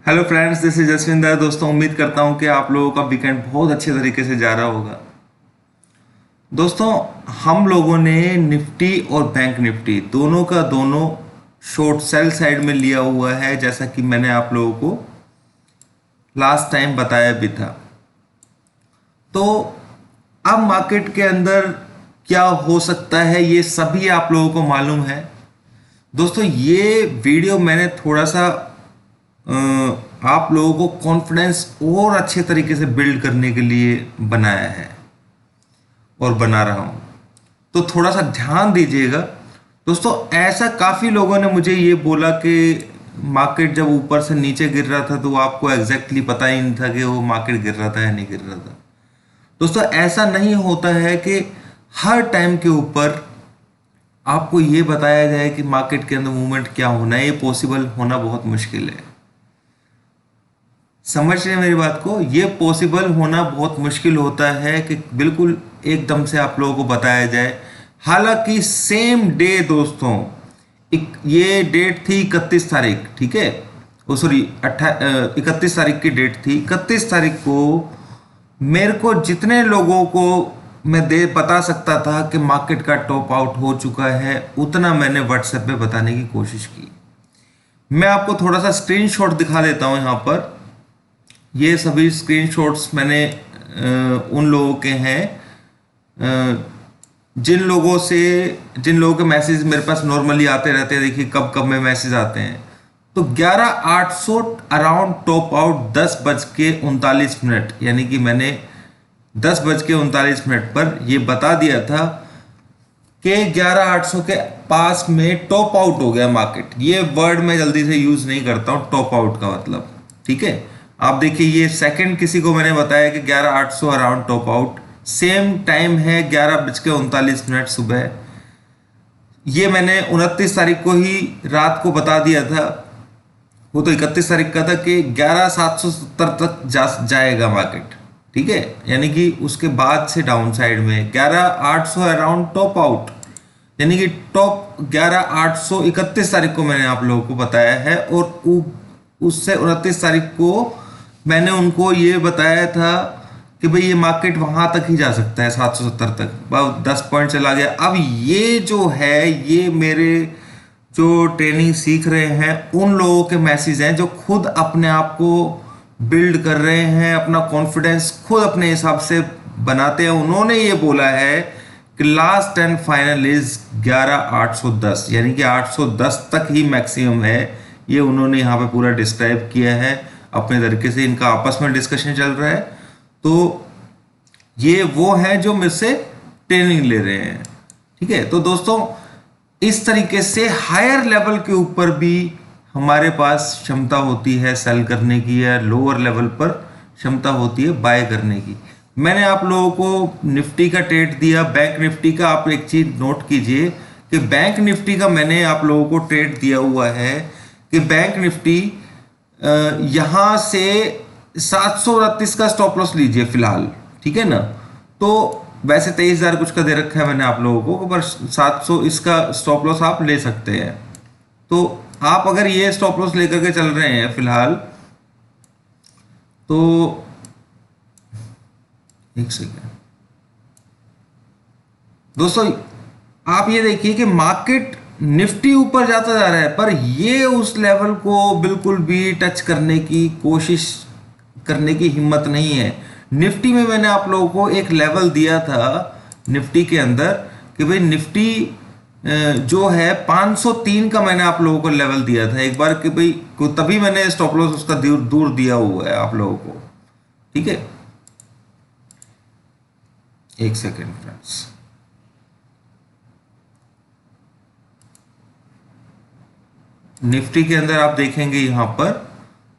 Hello friends, this is Jaswinder. दोस्तों, उम्मीद करता हूं कि आप लोगों का वीकेंड बहुत अच्छे तरीके से जा रहा होगा। दोस्तों, हम लोगों ने निफ्टी और बैंक निफ्टी दोनों का दोनों शॉर्ट सेल साइड में लिया हुआ है, जैसा कि मैंने आप लोगों को लास्ट टाइम बताया भी था। तो अब मार्केट के अंदर क्या हो सकता है ये सभी आप लोगों को मालूम है। दोस्तों, ये वीडियो मैंने थोड़ा सा आप लोगों को कॉन्फिडेंस और अच्छे तरीके से बिल्ड करने के लिए बनाया है और बना रहा हूं, तो थोड़ा सा ध्यान दीजिएगा। दोस्तों, ऐसा काफ़ी लोगों ने मुझे ये बोला कि मार्केट जब ऊपर से नीचे गिर रहा था तो आपको एग्जैक्टली पता ही नहीं था कि वो मार्केट गिर रहा था या नहीं गिर रहा था। दोस्तों, ऐसा नहीं होता है कि हर टाइम के ऊपर आपको ये बताया जाए कि मार्केट के अंदर मूवमेंट क्या होना है। ये पॉसिबल होना बहुत मुश्किल है। समझ रहे हैं मेरी बात को? ये पॉसिबल होना बहुत मुश्किल होता है कि बिल्कुल एकदम से आप लोगों को बताया जाए। हालांकि सेम डे दोस्तों, ये डेट थी 31 तारीख, ठीक है? ओ सॉरी, 31 तारीख की डेट थी। 31 तारीख को मेरे को जितने लोगों को मैं दे बता सकता था कि मार्केट का टॉप आउट हो चुका है, उतना मैंने व्हाट्सएप पे बताने की कोशिश की। मैं आपको थोड़ा सा स्क्रीनशॉट दिखा देता हूं यहां पर। ये सभी स्क्रीनशॉट्स मैंने उन लोगों के हैं जिन लोगों के मैसेज मेरे पास नॉर्मली आते रहते हैं। देखिए कब कब में मैसेज आते हैं। तो 11,800 अराउंड टॉप आउट 10:39, यानी कि मैंने 10:39 पर ये बता दिया था कि 11,800 के पास में टॉप आउट हो गया मार्केट। ये वर्ड मैं जल्दी से यूज नहीं करता हूं, टॉप आउट का मतलब, ठीक है? आप देखिए, ये सेकंड किसी को मैंने बताया कि 11,800 around top out. Same time है 11:39 सुबह। ये मैंने 29 तारीख को ही रात को बता दिया था। वो तो 31 तारीख का था कि 11,770 तक जाएगा मार्केट, ठीक है? यानी कि उसके बाद से डाउन साइड में 11,800 अराउंड टॉप आउट, यानी कि टॉप 11,800 31 तारीख को मैंने आप लोगों को बताया है। और उससे 29 तारीख को मैंने उनको ये बताया था कि भाई ये मार्केट वहां तक ही जा सकता है, 770 तक। बहुत 10 पॉइंट चला गया। अब ये जो है, ये मेरे जो ट्रेनिंग सीख रहे हैं उन लोगों के मैसेज हैं जो खुद अपने आप को बिल्ड कर रहे हैं, अपना कॉन्फिडेंस खुद अपने हिसाब से बनाते हैं। उन्होंने ये बोला है कि लास्ट एंड फाइनल इज 11,810, यानी कि 810 तक ही मैक्सिमम है। ये उन्होंने यहाँ पे पूरा डिस्क्राइब किया है अपने तरीके से। इनका आपस में डिस्कशन चल रहा है। तो ये वो है जो मुझसे ट्रेनिंग ले रहे हैं, ठीक है? तो दोस्तों, इस तरीके से हायर लेवल के ऊपर भी हमारे पास क्षमता होती है सेल करने की, या लोअर लेवल पर क्षमता होती है बाय करने की। मैंने आप लोगों को निफ्टी का ट्रेड दिया, बैंक निफ्टी का। आप एक चीज नोट कीजिए कि बैंक निफ्टी का मैंने आप लोगों को ट्रेड दिया हुआ है कि बैंक निफ्टी यहां से 729 का स्टॉप लॉस लीजिए फिलहाल, ठीक है ना? तो वैसे 23,000 कुछ का दे रखा है मैंने आप लोगों को, पर 700 इसका स्टॉप लॉस आप ले सकते हैं। तो आप अगर ये स्टॉप लॉस लेकर के चल रहे हैं फिलहाल, तो एक सेकेंड दोस्तों, आप ये देखिए कि मार्केट निफ्टी ऊपर जाता जा रहा है, पर ये उस लेवल को बिल्कुल भी टच करने की कोशिश करने की हिम्मत नहीं है। निफ्टी में मैंने आप लोगों को एक लेवल दिया था निफ्टी के अंदर कि भाई निफ्टी जो है 503 का मैंने आप लोगों को लेवल दिया था एक बार कि भाई, तभी मैंने स्टॉप लॉस उसका दूर दिया हुआ है आप लोगों को, ठीक है? एक सेकेंड फ्रेंड्स, निफ्टी के अंदर आप देखेंगे यहां पर,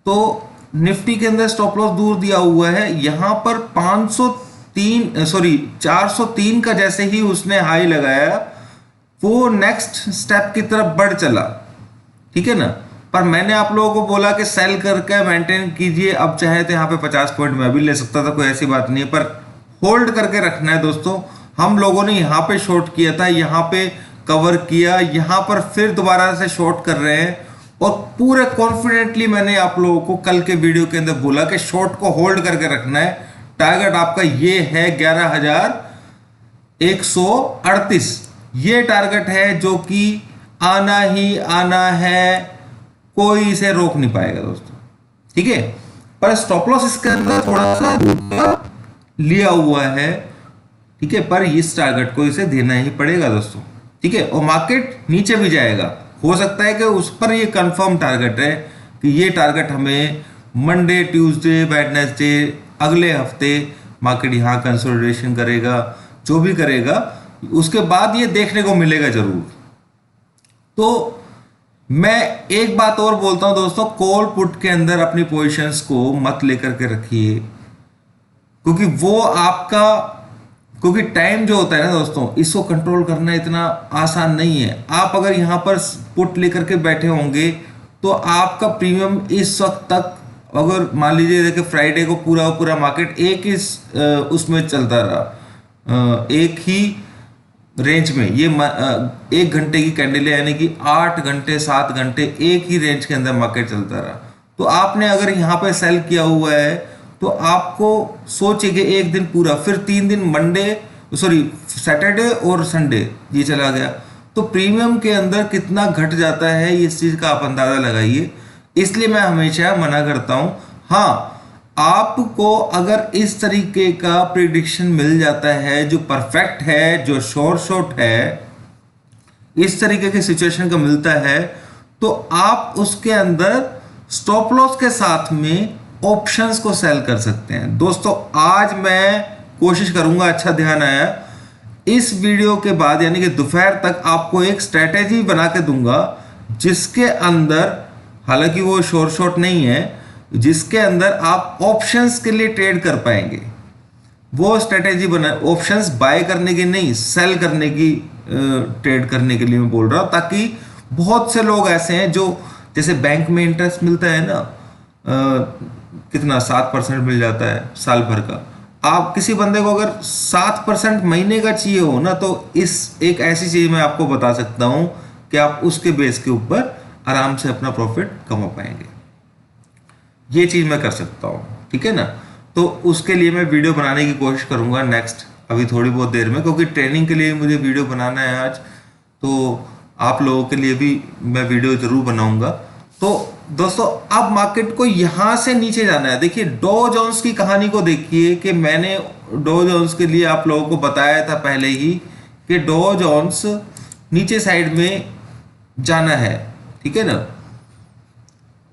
तो निफ्टी के अंदर स्टॉप लॉस दूर दिया हुआ है। यहां पर 403 का जैसे ही उसने हाई लगाया, वो नेक्स्ट स्टेप की तरफ बढ़ चला, ठीक है ना? पर मैंने आप लोगों को बोला कि सेल करके मेंटेन कीजिए। अब चाहे तो यहाँ पे 50 पॉइंट मैं भी ले सकता था, कोई ऐसी बात नहीं है, पर होल्ड करके रखना है दोस्तों। हम लोगों ने यहाँ पे शॉर्ट किया था, यहाँ पे कवर किया, यहां पर फिर दोबारा से शॉर्ट कर रहे हैं। और पूरे कॉन्फिडेंटली मैंने आप लोगों को कल के वीडियो के अंदर बोला कि शॉर्ट को होल्ड करके रखना है। टारगेट आपका ये है 11,138, ये टारगेट है जो कि आना ही आना है, कोई इसे रोक नहीं पाएगा दोस्तों, ठीक है। पर स्टॉप लॉस इसके अंदर थोड़ा सा लिया हुआ है, ठीक है, पर इस टारगेट को इसे देना ही पड़ेगा दोस्तों, ठीक है। और मार्केट नीचे भी जाएगा, हो सकता है कि उस पर ये कंफर्म टारगेट है कि ये टारगेट हमें मंडे, ट्यूसडे, वेडनेसडे, अगले हफ्ते मार्केट यहाँ कंसोलिडेशन करेगा, जो भी करेगा उसके बाद ये देखने को मिलेगा जरूर। तो मैं एक बात और बोलता हूं दोस्तों, कॉल पुट के अंदर अपनी पोजीशंस को मत लेकर के रखिए, क्योंकि वो आपका, क्योंकि टाइम जो होता है ना दोस्तों, इसको कंट्रोल करना इतना आसान नहीं है। आप अगर यहाँ पर पुट लेकर के बैठे होंगे तो आपका प्रीमियम इस वक्त तक, अगर मान लीजिए देखिए फ्राइडे को पूरा पूरा मार्केट एक ही उसमें चलता रहा, एक ही रेंज में, ये 1 घंटे की कैंडल है, यानी कि 8 घंटे 7 घंटे एक ही रेंज के अंदर मार्केट चलता रहा। तो आपने अगर यहाँ पे सेल किया हुआ है तो आपको सोचिए कि एक दिन पूरा, फिर 3 दिन मंडे, सॉरी सैटरडे और संडे ये चला गया, तो प्रीमियम के अंदर कितना घट जाता है इस चीज का आप अंदाजा लगाइए। इसलिए मैं हमेशा मना करता हूं। हाँ, आपको अगर इस तरीके का प्रिडिक्शन मिल जाता है जो परफेक्ट है, जो शॉर्ट है, इस तरीके की सिचुएशन का मिलता है, तो आप उसके अंदर स्टॉप लॉस के साथ में ऑप्शंस को सेल कर सकते हैं। दोस्तों आज मैं कोशिश करूंगा, अच्छा ध्यान आया, इस वीडियो के बाद यानी कि दोपहर तक आपको एक स्ट्रेटेजी बना के दूंगा जिसके अंदर, हालांकि वो शॉर्ट नहीं है, जिसके अंदर आप ऑप्शंस के लिए ट्रेड कर पाएंगे। वो स्ट्रेटेजी बना, ऑप्शंस बाय करने की नहीं, सेल करने की, ट्रेड करने के लिए मैं बोल रहा हूं, ताकि बहुत से लोग ऐसे हैं जो, जैसे बैंक में इंटरेस्ट मिलता है ना, कितना 7% मिल जाता है साल भर का। आप किसी बंदे को अगर 7% महीने का चाहिए हो ना, तो इस एक ऐसी चीज मैं आपको बता सकता हूं कि आप उसके बेस के ऊपर आराम से अपना प्रॉफिट कमा पाएंगे। ये चीज मैं कर सकता हूं, ठीक है ना। तो उसके लिए मैं वीडियो बनाने की कोशिश करूंगा नेक्स्ट, अभी थोड़ी बहुत देर में, क्योंकि ट्रेनिंग के लिए मुझे वीडियो बनाना है आज, तो आप लोगों के लिए भी मैं वीडियो जरूर बनाऊंगा। तो दोस्तों अब मार्केट को यहां से नीचे जाना है। देखिए डॉ जोन्स की कहानी को देखिए, कि मैंने डॉ जोन्स के लिए आप लोगों को बताया था पहले ही कि डॉ जोन्स नीचे साइड में जाना है, ठीक है ना।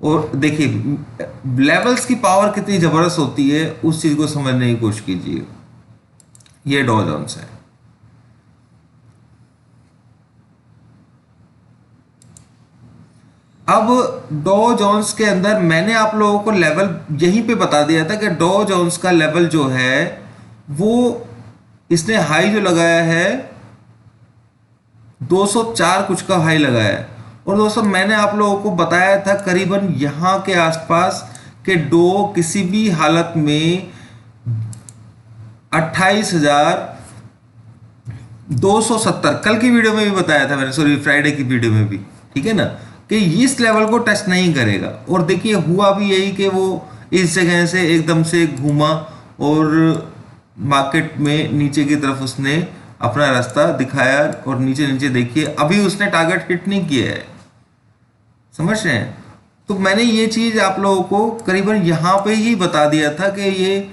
और देखिए लेवल्स की पावर कितनी जबरदस्त होती है, उस चीज को समझने की कोशिश कीजिए। ये डॉ जोन्स है। अब डॉ जोन्स के अंदर मैंने आप लोगों को लेवल यहीं पे बता दिया था कि डॉ जोन्स का लेवल जो है वो, इसने हाई जो लगाया है 204 कुछ का हाई लगाया है। और दोस्तों मैंने आप लोगों को बताया था करीबन यहां के आसपास कि डो किसी भी हालत में 28,270, कल की वीडियो में भी बताया था मैंने, सॉरी फ्राइडे की वीडियो में भी, ठीक है ना, कि इस लेवल को टच नहीं करेगा। और देखिए हुआ भी यही कि वो इस जगह से एकदम से घूमा और मार्केट में नीचे की तरफ उसने अपना रास्ता दिखाया, और नीचे नीचे देखिए अभी उसने टारगेट हिट नहीं किया है, समझ रहे हैं। तो मैंने ये चीज आप लोगों को करीबन यहां पे ही बता दिया था कि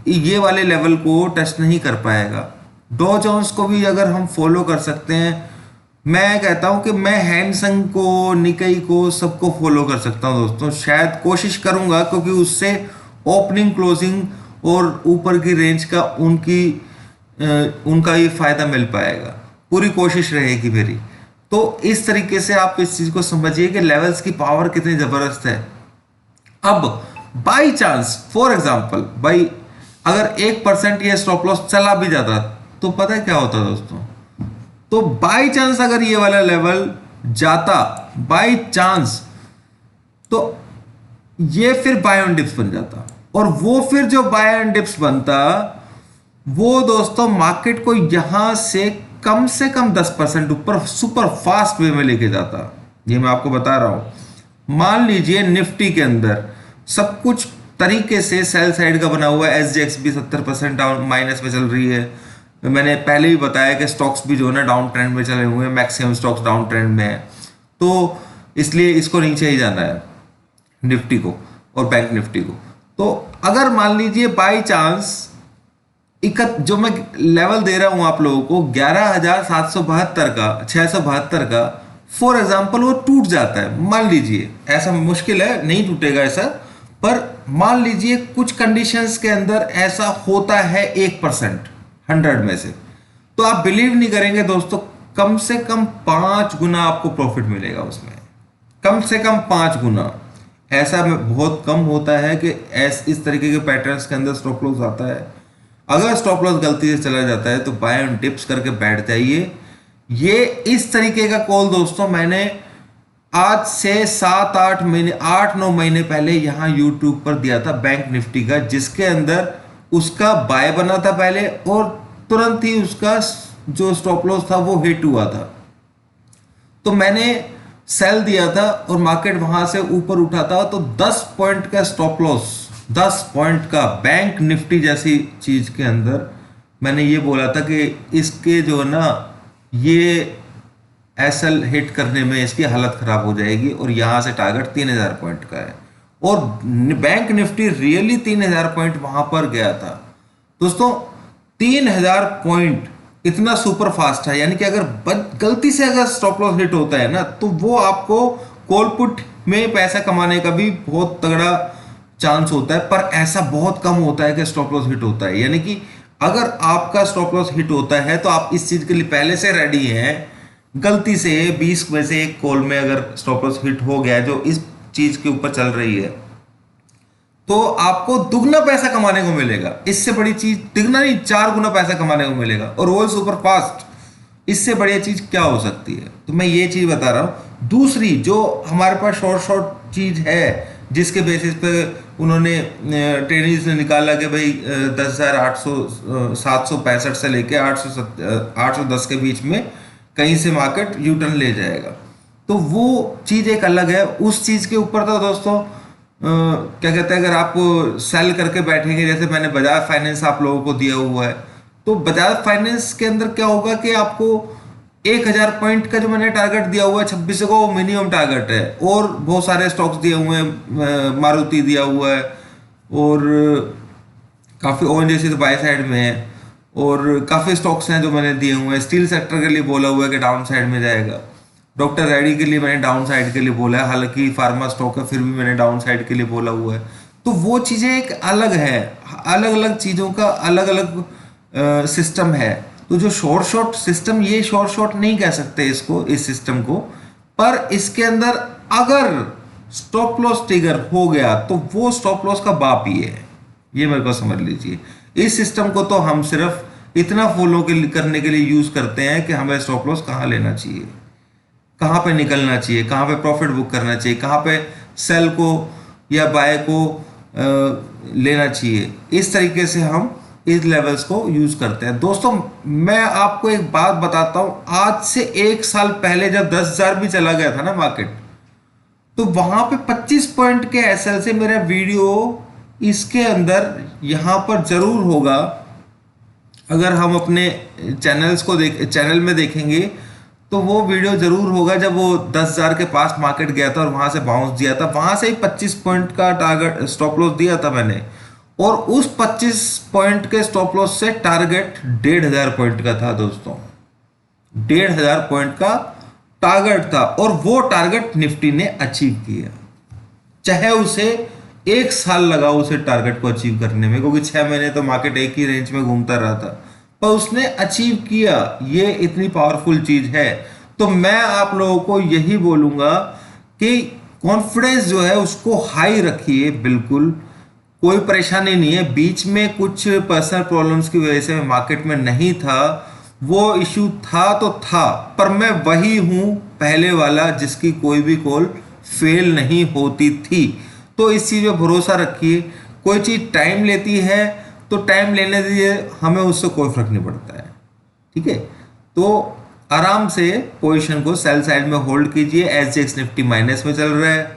ये वाले लेवल को टच नहीं कर पाएगा। डॉ जोन्स को भी अगर हम फॉलो कर सकते हैं, मैं कहता हूं कि मैं हैंगसेंग को, निकाई को, सबको फॉलो कर सकता हूं दोस्तों, शायद कोशिश करूंगा, क्योंकि उससे ओपनिंग क्लोजिंग और ऊपर की रेंज का उनका ये फायदा मिल पाएगा, पूरी कोशिश रहेगी मेरी। तो इस तरीके से आप इस चीज को समझिए कि लेवल्स की पावर कितनी जबरदस्त है। अब बाई चांस, फॉर एग्जांपल भाई, अगर 1% ये स्टॉप लॉस चला भी जाता तो पता है क्या होता दोस्तों, तो बाई चांस अगर ये वाला लेवल जाता बाई चांस, तो ये फिर बाय ऑन डिप्स बन जाता, और वो फिर जो बाय ऑन डिप्स बनता, वो दोस्तों मार्केट को यहां से कम 10% ऊपर सुपर फास्ट वे में लेके जाता। ये मैं आपको बता रहा हूं। मान लीजिए निफ्टी के अंदर सब कुछ तरीके से सेल साइड का बना हुआ है, एसजीएक्स भी 70% डाउन माइनस में चल रही है। मैंने पहले भी बताया कि स्टॉक्स भी जो है ना डाउन ट्रेंड में चले हुए हैं, मैक्सिमम स्टॉक्स डाउन ट्रेंड में है, तो इसलिए इसको नीचे ही जाना है निफ्टी को और बैंक निफ्टी को। तो अगर मान लीजिए बाई चांस जो मैं लेवल दे रहा हूं आप लोगों को 11,772 का 672 का फॉर एग्जांपल वो टूट जाता है, मान लीजिए, ऐसा मुश्किल है नहीं टूटेगा ऐसा, पर मान लीजिए कुछ कंडीशंस के अंदर ऐसा होता है 1% 100 में से, तो आप बिलीव नहीं करेंगे दोस्तों, कम से कम 5 गुना आपको प्रॉफिट मिलेगा उसमें, कम से कम 5 गुना। ऐसा बहुत कम होता है कि इस तरीके के पैटर्न्स के अंदर स्टॉप लॉस आता है। अगर स्टॉप लॉस गलती से चला जाता है तो बाय ऑन डिप्स करके बैठ जाइए। ये इस तरीके का कॉल दोस्तों मैंने आज से 7-8 महीने 8-9 महीने पहले यहां यूट्यूब पर दिया था बैंक निफ्टी का, जिसके अंदर उसका बाय बना था पहले और तुरंत ही उसका जो स्टॉप लॉस था वो हिट हुआ था। तो मैंने सेल दिया था और मार्केट वहां से ऊपर उठा था, तो 10 पॉइंट का स्टॉप लॉस, 10 पॉइंट का बैंक निफ्टी जैसी चीज के अंदर मैंने ये बोला था कि इसके जो है ना ये एसएल हिट करने में इसकी हालत खराब हो जाएगी, और यहां से टारगेट 3000 पॉइंट का है, और बैंक निफ्टी रियली 3000 पॉइंट वहां पर गया था दोस्तों। 3000 पॉइंट इतना सुपर फास्ट है, यानी कि अगर गलती से अगर स्टॉप लॉस हिट होता है ना तो वो आपको कॉल पुट में पैसा कमाने का भी बहुत तगड़ा चांस होता है, पर ऐसा बहुत कम होता है कि स्टॉप लॉस हिट होता है। यानी कि अगर आपका स्टॉप लॉस हिट होता है तो आप इस चीज के लिए पहले से रेडी हैं, गलती से 20 में से एक कॉल में अगर स्टॉप लॉस हिट हो गया जो इस चीज के ऊपर चल रही है, तो आपको दुगना पैसा कमाने को मिलेगा। इससे बड़ी चीज, दुगना नहीं 4 गुना पैसा कमाने को मिलेगा, और वो सुपर फास्ट। इससे बढ़िया चीज क्या हो सकती है? तो मैं ये चीज बता रहा हूं। दूसरी जो हमारे पास शॉर्ट चीज है, जिसके बेसिस पे उन्होंने ट्रेनिंग्स ने निकाला कि भाई 10,765 से लेके 810 के बीच में कहीं से मार्केट यू टर्न ले जाएगा, तो वो चीज एक अलग है। उस चीज के ऊपर तो दोस्तों क्या कहते हैं, अगर आप सेल करके बैठेंगे, जैसे मैंने बजाज फाइनेंस आप लोगों को दिया हुआ है, तो बजाज फाइनेंस के अंदर क्या होगा कि आपको 1000 पॉइंट का जो मैंने टारगेट दिया हुआ है 26 को, वो मिनिमम टारगेट है, और बहुत सारे स्टॉक्स दिए हुए हैं, मारुति दिया हुआ है, और काफ़ी ओएनजीसी तो बाय साइड में है, और काफ़ी स्टॉक्स हैं जो मैंने दिए हुए हैं। स्टील सेक्टर के लिए बोला हुआ है कि डाउन साइड में जाएगा, डॉक्टर रेड्डी के लिए मैंने डाउन साइड के लिए बोला है, हालांकि फार्मा स्टॉक है फिर भी मैंने डाउन साइड के लिए बोला हुआ है। तो वो चीज़ें एक अलग है, अलग अलग चीज़ों का अलग अलग सिस्टम है। तो जो शॉर्ट सिस्टम, ये शॉर्ट नहीं कह सकते इसको, इस सिस्टम को, पर इसके अंदर अगर स्टॉप लॉस ट्रिगर हो गया तो वो स्टॉप लॉस का बाप ही है, ये मेरे को समझ लीजिए। इस सिस्टम को तो हम सिर्फ इतना फॉलो करने के लिए यूज करते हैं कि हमें स्टॉप लॉस कहाँ लेना चाहिए, कहाँ पे निकलना चाहिए, कहाँ पे प्रॉफिट बुक करना चाहिए, कहाँ पे सेल को या बाय को लेना चाहिए। इस तरीके से हम इस लेवल्स को यूज करते हैं। दोस्तों मैं आपको एक बात बताता हूं, आज से 1 साल पहले जब 10,000 भी चला गया था ना मार्केट, तो वहां पे 25 पॉइंट के एसएल से मेरा वीडियो इसके अंदर यहां पर जरूर होगा। अगर हम अपने चैनल में देखेंगे तो वो वीडियो जरूर होगा, जब वो 10,000 के पास मार्केट गया था और वहां से बाउंस दिया था, वहां से ही 25 पॉइंट का टारगेट स्टॉप लॉस दिया था मैंने, और उस 25 पॉइंट के स्टॉप लॉस से टारगेट 1,500 पॉइंट का था दोस्तों, 1,500 पॉइंट का टारगेट था, और वो टारगेट निफ्टी ने अचीव किया। चाहे उसे 1 साल लगा उसे टारगेट को अचीव करने में, क्योंकि 6 महीने तो मार्केट एक ही रेंज में घूमता रहा था, पर उसने अचीव किया। ये इतनी पावरफुल चीज है। तो मैं आप लोगों को यही बोलूंगा कि कॉन्फिडेंस जो है उसको हाई रखिए, बिल्कुल कोई परेशानी नहीं है। बीच में कुछ पर्सनल प्रॉब्लम्स की वजह से मार्केट में नहीं था, वो इश्यू था तो था, पर मैं वही हूं पहले वाला जिसकी कोई भी कॉल फेल नहीं होती थी। तो इस चीज पे भरोसा रखिए। कोई चीज टाइम लेती है तो टाइम लेने दीजिए, हमें उससे कोई फर्क नहीं पड़ता है, ठीक है। तो आराम से पोजीशन को सेल साइड में होल्ड कीजिए। एसजीएक्स निफ्टी माइनस में चल रहा है,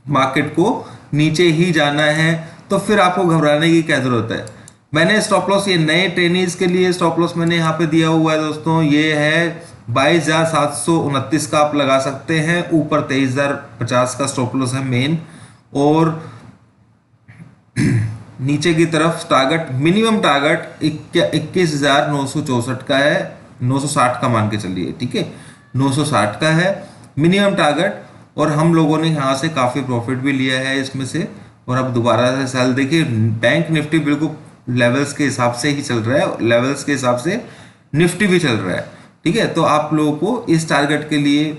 मार्केट को नीचे ही जाना है, तो फिर आपको घबराने की क्या जरूरत है। मैंने स्टॉप लॉस, ये नए ट्रेनीज के लिए स्टॉप लॉस मैंने यहाँ पे दिया हुआ है दोस्तों, ये है 22,729 का आप लगा सकते हैं, ऊपर 23,050 का स्टॉप लॉस है मेन, और नीचे की तरफ टारगेट, मिनिमम टारगेट 21,964 का है, 960 का मान के चलिए, ठीक है, 960 का है मिनिमम टारगेट। और हम लोगों ने यहाँ से काफ़ी प्रॉफिट भी लिया है इसमें से, और अब दोबारा से सेल, देखिए बैंक निफ्टी बिल्कुल लेवल्स के हिसाब से ही चल रहा है, लेवल्स के हिसाब से निफ्टी भी चल रहा है, ठीक है। तो आप लोगों को इस टारगेट के लिए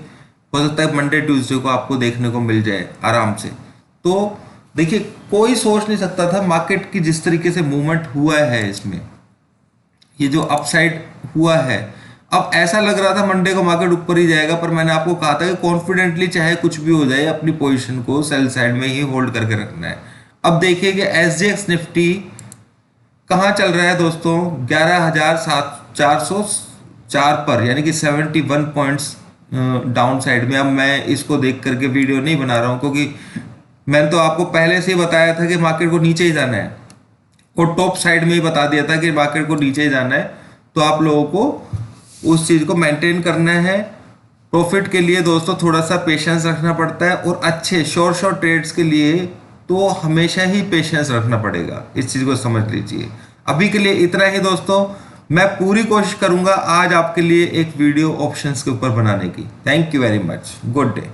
हो सकता है मंडे ट्यूसडे को आपको देखने को मिल जाए आराम से। तो देखिए कोई सोच नहीं सकता था मार्केट की जिस तरीके से मूवमेंट हुआ है इसमें, ये जो अपसाइड हुआ है, अब ऐसा लग रहा था मंडे को मार्केट ऊपर ही जाएगा, पर मैंने आपको कहा था कि कॉन्फिडेंटली चाहे कुछ भी हो जाए अपनी पोजीशन को सेल साइड में ही होल्ड करके रखना है। अब देखिए कि एसजीएक्स निफ्टी कहाँ चल रहा है दोस्तों, 11,404 पर, यानी कि 71 पॉइंट्स डाउन साइड में। अब मैं इसको देख करके वीडियो नहीं बना रहा हूँ, क्योंकि मैंने तो आपको पहले से ही बताया था कि मार्केट को नीचे ही जाना है, और टॉप साइड में ही बता दिया था कि मार्केट को नीचे ही जाना है। तो आप लोगों को उस चीज़ को मेंटेन करना है। प्रॉफिट के लिए दोस्तों थोड़ा सा पेशेंस रखना पड़ता है, और अच्छे शॉर्ट ट्रेड्स के लिए तो हमेशा ही पेशेंस रखना पड़ेगा, इस चीज़ को समझ लीजिए। अभी के लिए इतना ही दोस्तों, मैं पूरी कोशिश करूंगा आज आपके लिए एक वीडियो ऑप्शंस के ऊपर बनाने की। Thank you very much, good day.